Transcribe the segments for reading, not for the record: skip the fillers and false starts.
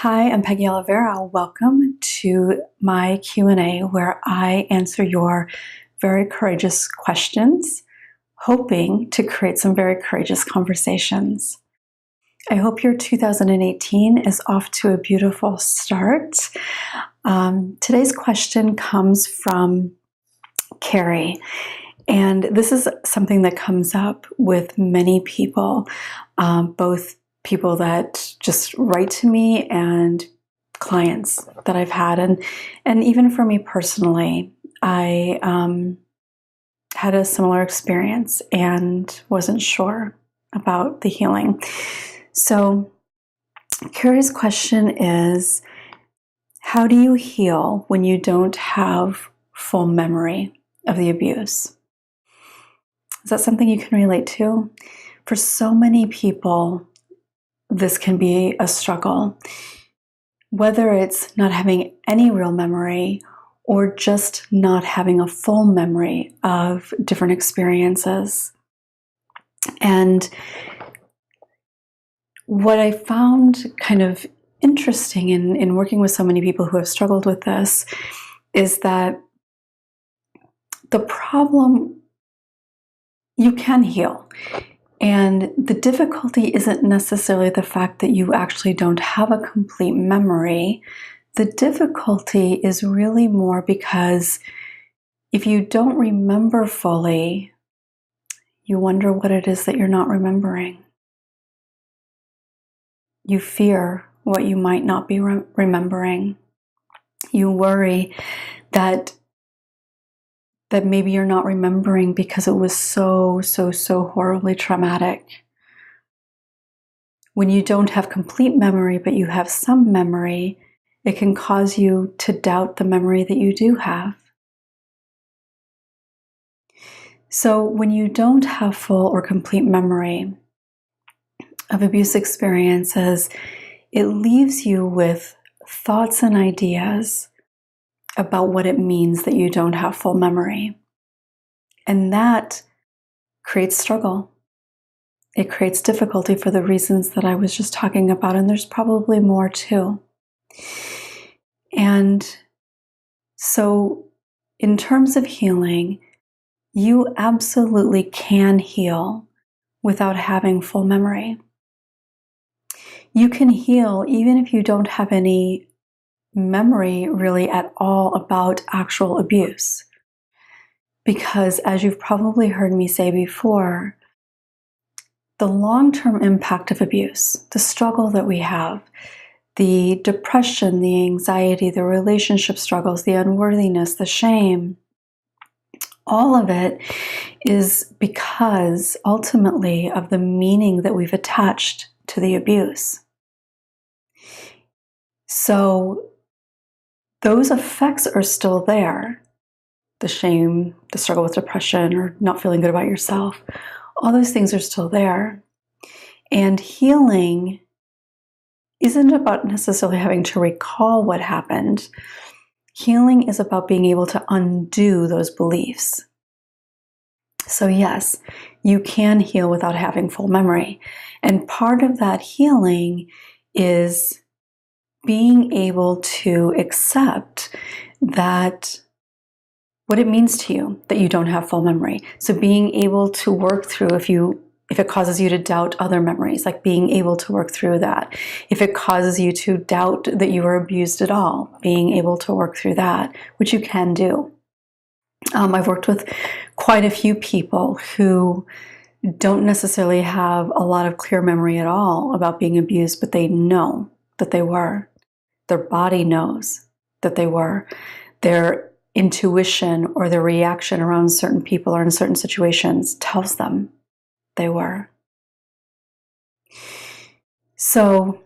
Hi, I'm Peggy Oliveira. Welcome to my Q&A where I answer your very courageous questions, hoping to create some very courageous conversations. I hope your 2018 is off to a beautiful start. Today's question comes from Carrie, and this is something that comes up with many people, both people that just write to me and clients that I've had. And even for me personally, I had a similar experience and wasn't sure about the healing. So Carrie's question is, how do you heal when you don't have full memory of the abuse? Is that something you can relate to? For so many people, this can be a struggle, whether it's not having any real memory or just not having a full memory of different experiences. And what I found kind of interesting in working with so many people who have struggled with this is that the problem, you can heal. And the difficulty isn't necessarily the fact that you actually don't have a complete memory. The difficulty is really more because if you don't remember fully, you wonder what it is that you're not remembering. You fear what you might not be remembering. You worry that maybe you're not remembering because it was so horribly traumatic. When you don't have complete memory, but you have some memory, it can cause you to doubt the memory that you do have. So when you don't have full or complete memory of abuse experiences, it leaves you with thoughts and ideas about what it means that you don't have full memory. And that creates struggle. It creates difficulty for the reasons that I was just talking about, and there's probably more too. And so in terms of healing, you absolutely can heal without having full memory. You can heal even if you don't have any memory really at all about actual abuse. Because as you've probably heard me say before, the long-term impact of abuse, the struggle that we have, the depression, the anxiety, the relationship struggles, the unworthiness, the shame, all of it is because ultimately of the meaning that we've attached to the abuse. So those effects are still there. The shame, the struggle with depression, or not feeling good about yourself, all those things are still there. And healing isn't about necessarily having to recall what happened. Healing is about being able to undo those beliefs. So yes, you can heal without having full memory. And part of that healing is being able to accept that what it means to you that you don't have full memory. So being able to work through if it causes you to doubt other memories, like being able to work through that. If it causes you to doubt that you were abused at all, being able to work through that, which you can do. I've worked with quite a few people who don't necessarily have a lot of clear memory at all about being abused, but they know that they were. Their body knows that they were. Their intuition or their reaction around certain people or in certain situations tells them they were. So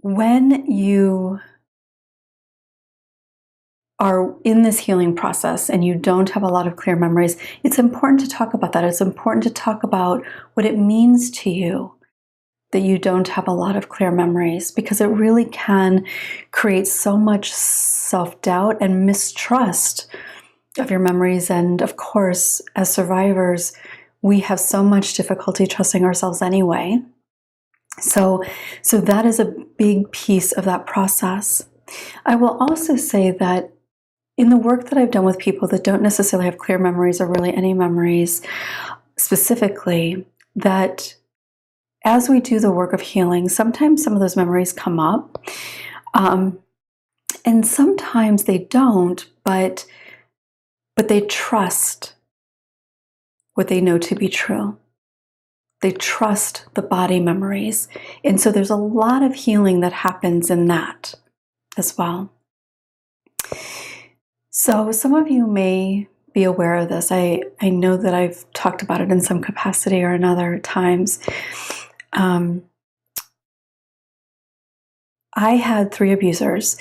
when you are in this healing process and you don't have a lot of clear memories, it's important to talk about that. It's important to talk about what it means to you that you don't have a lot of clear memories, because it really can create so much self-doubt and mistrust of your memories. And of course, as survivors, we have so much difficulty trusting ourselves anyway. So that is a big piece of that process. I will also say that in the work that I've done with people that don't necessarily have clear memories or really any memories specifically, that as we do the work of healing, sometimes some of those memories come up, and sometimes they don't, but they trust what they know to be true. They trust the body memories. And so there's a lot of healing that happens in that as well. So some of you may be aware of this. I know that I've talked about it in some capacity or another times. I had 3 abusers,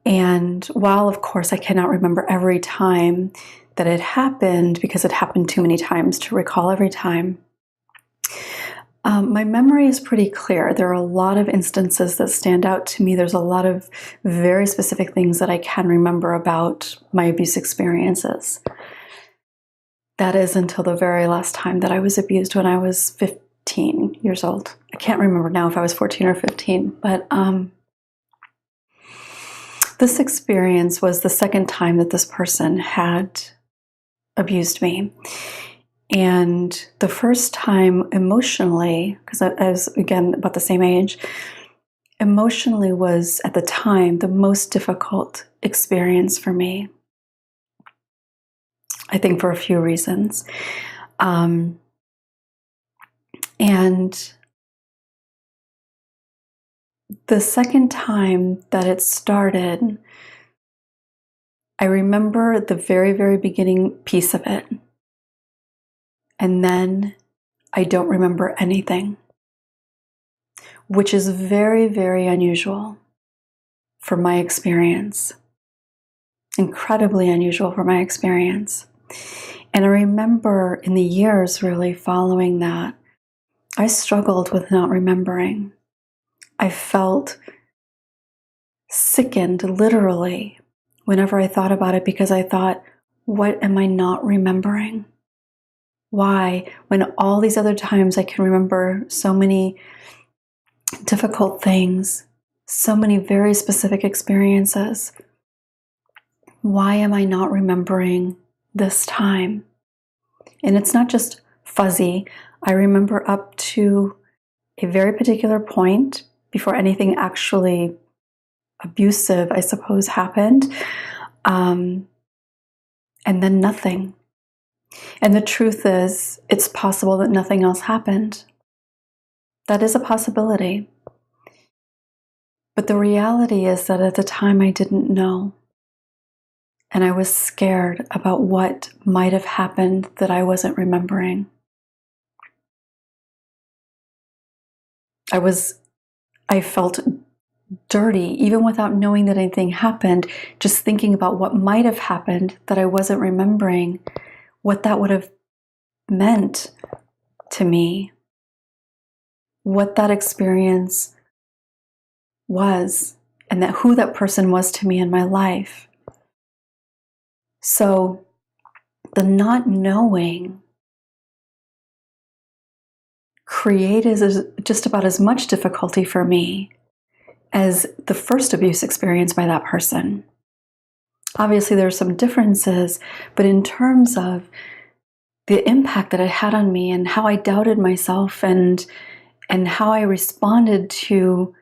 and while of course I cannot remember every time that it happened, because it happened too many times to recall every time, my memory is pretty clear. There are a lot of instances that stand out to me. There's a lot of very specific things that I can remember about my abuse experiences. That is until the very last time that I was abused, when I was 15 years old. I can't remember now if I was 14 or 15, but this experience was the second time that this person had abused me. And the first time emotionally, because I was, again, about the same age, emotionally was, at the time, the most difficult experience for me. I think for a few reasons. And the second time that it started, I remember the very, very beginning piece of it. And then I don't remember anything, which is very, very unusual for my experience. Incredibly unusual for my experience. And I remember in the years really following that, I struggled with not remembering. I felt sickened, literally, whenever I thought about it, because I thought, what am I not remembering? Why, when all these other times I can remember so many difficult things, so many very specific experiences, why am I not remembering this time? And it's not just fuzzy. I remember up to a very particular point before anything actually abusive, I suppose, happened. And then nothing. And the truth is, it's possible that nothing else happened. That is a possibility. But the reality is that at the time I didn't know. And I was scared about what might have happened that I wasn't remembering. I felt dirty, even without knowing that anything happened, just thinking about what might have happened that I wasn't remembering, what that would have meant to me, what that experience was, and that who that person was to me in my life. So the not knowing created just about as much difficulty for me as the first abuse experience by that person. Obviously, there are some differences, but in terms of the impact that it had on me and how I doubted myself and how I responded to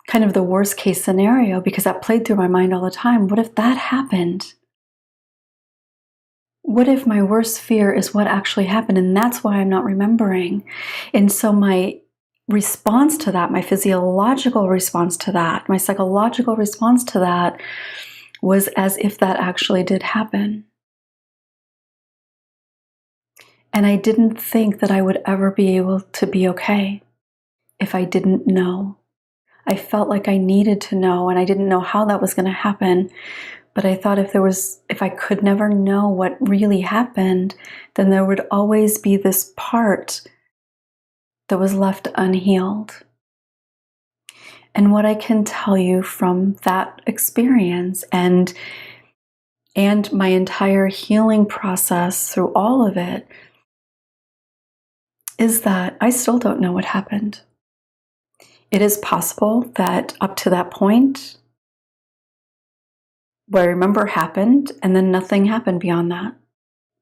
kind of the worst case scenario, because that played through my mind all the time. What if that happened? What if my worst fear is what actually happened, and that's why I'm not remembering? And so my response to that, my physiological response to that, my psychological response to that was as if that actually did happen. And I didn't think that I would ever be able to be okay if I didn't know. I felt like I needed to know, and I didn't know how that was going to happen. But I thought if I could never know what really happened, then there would always be this part that was left unhealed. And what I can tell you from that experience and my entire healing process through all of it is that I still don't know what happened. It is possible that up to that point, what I remember happened, and then nothing happened beyond that.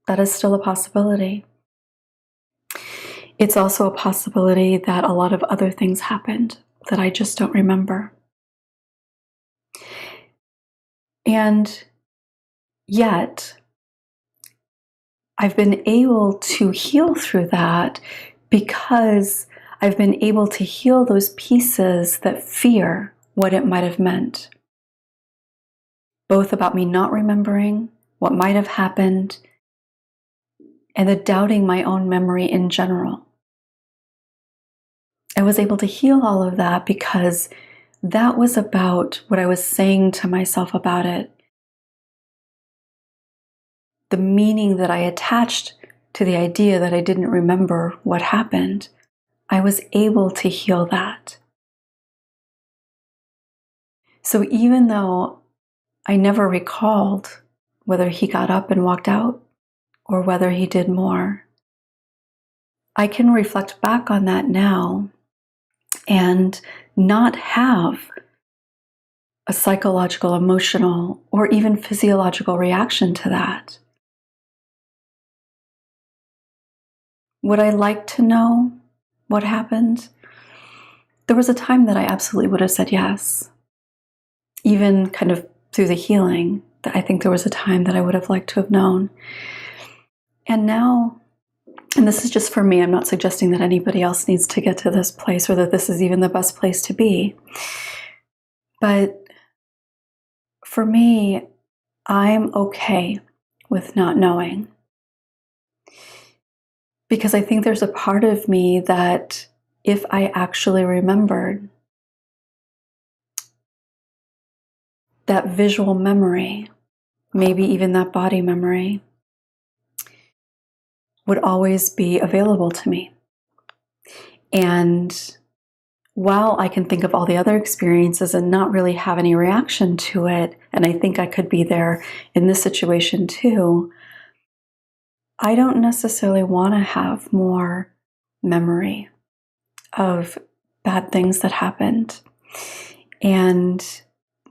That is still a possibility. It's also a possibility that a lot of other things happened that I just don't remember. And yet, I've been able to heal through that because I've been able to heal those pieces that fear what it might have meant. Both about me not remembering what might have happened and the doubting my own memory in general. I was able to heal all of that because that was about what I was saying to myself about it. The meaning that I attached to the idea that I didn't remember what happened, I was able to heal that. So even though I never recalled whether he got up and walked out or whether he did more, I can reflect back on that now and not have a psychological, emotional, or even physiological reaction to that. Would I like to know what happened? There was a time that I absolutely would have said yes. Even kind of through the healing, I think there was a time that I would have liked to have known. And now, and this is just for me, I'm not suggesting that anybody else needs to get to this place or that this is even the best place to be. But for me, I'm okay with not knowing. Because I think there's a part of me that if I actually remembered, that visual memory, maybe even that body memory, would always be available to me. And while I can think of all the other experiences and not really have any reaction to it, and I think I could be there in this situation too, I don't necessarily want to have more memory of bad things that happened. And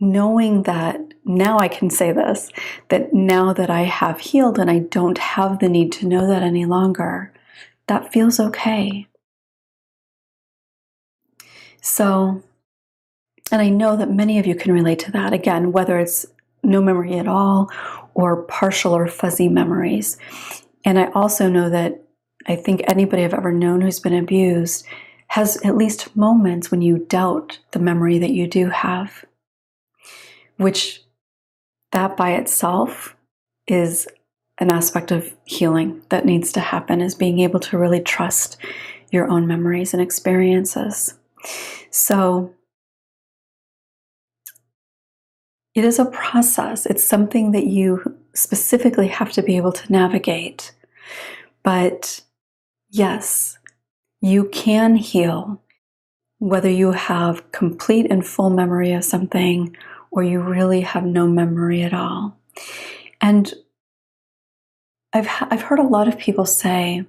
knowing that now I can say this, that now that I have healed and I don't have the need to know that any longer, that feels okay. So, and I know that many of you can relate to that. Again, whether it's no memory at all or partial or fuzzy memories. And I also know that I think anybody I've ever known who's been abused has at least moments when you doubt the memory that you do have, which that by itself is an aspect of healing that needs to happen, is being able to really trust your own memories and experiences. So it is a process. It's something that you specifically have to be able to navigate. But yes, you can heal whether you have complete and full memory of something or you really have no memory at all. And I've heard a lot of people say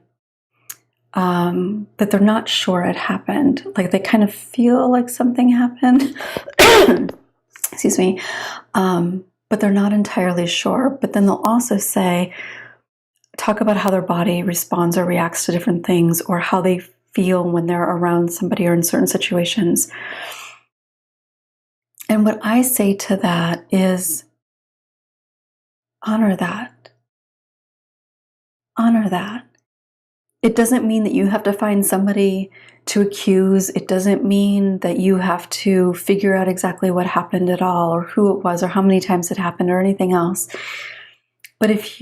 that they're not sure it happened. Like they kind of feel like something happened. Excuse me. But they're not entirely sure. But then they'll also talk about how their body responds or reacts to different things, or how they feel when they're around somebody or in certain situations. And what I say to that is, honor that. Honor that. It doesn't mean that you have to find somebody to accuse. It doesn't mean that you have to figure out exactly what happened at all, or who it was, or how many times it happened, or anything else. But if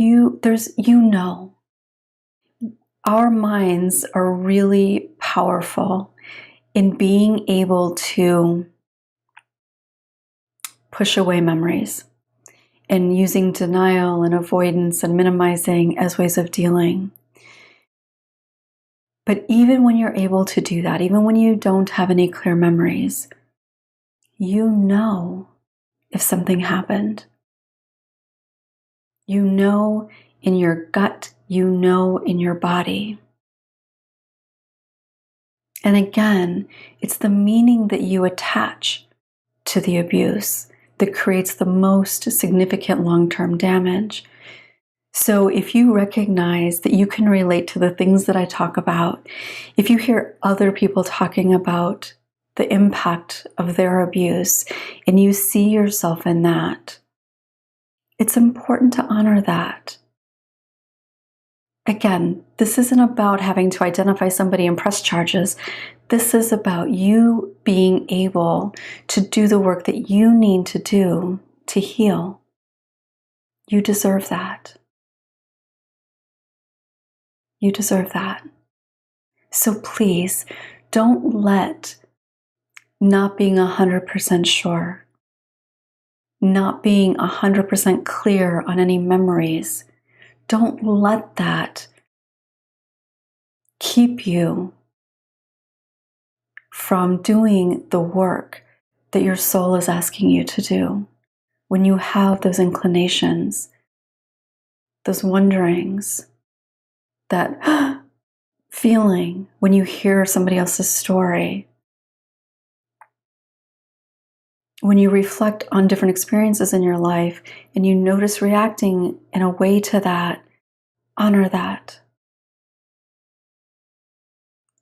our minds are really powerful in being able to push away memories and using denial and avoidance and minimizing as ways of dealing. But even when you're able to do that, even when you don't have any clear memories, you know if something happened. You know in your gut, you know in your body. And again, it's the meaning that you attach to the abuse that creates the most significant long-term damage. So if you recognize that you can relate to the things that I talk about, if you hear other people talking about the impact of their abuse and you see yourself in that, it's important to honor that. Again, this isn't about having to identify somebody and press charges. This is about you being able to do the work that you need to do to heal. You deserve that. You deserve that. So please, don't let not being 100% sure, not being 100% clear on any memories, don't let that keep you from doing the work that your soul is asking you to do. When you have those inclinations, those wonderings, that feeling when you hear somebody else's story, when you reflect on different experiences in your life and you notice reacting in a way to that, honor that.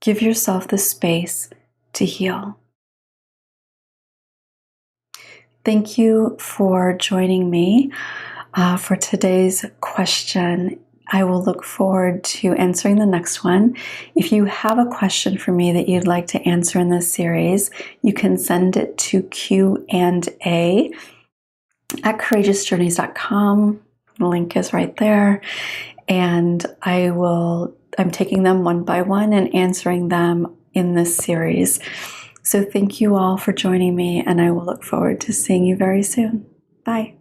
Give yourself the space to heal. Thank you for joining me for today's question. I will look forward to answering the next one. If you have a question for me that you'd like to answer in this series, you can send it to Q&A@courageousjourneys.com. The link is right there. And I'm taking them one by one and answering them in this series. So thank you all for joining me, and I will look forward to seeing you very soon. Bye.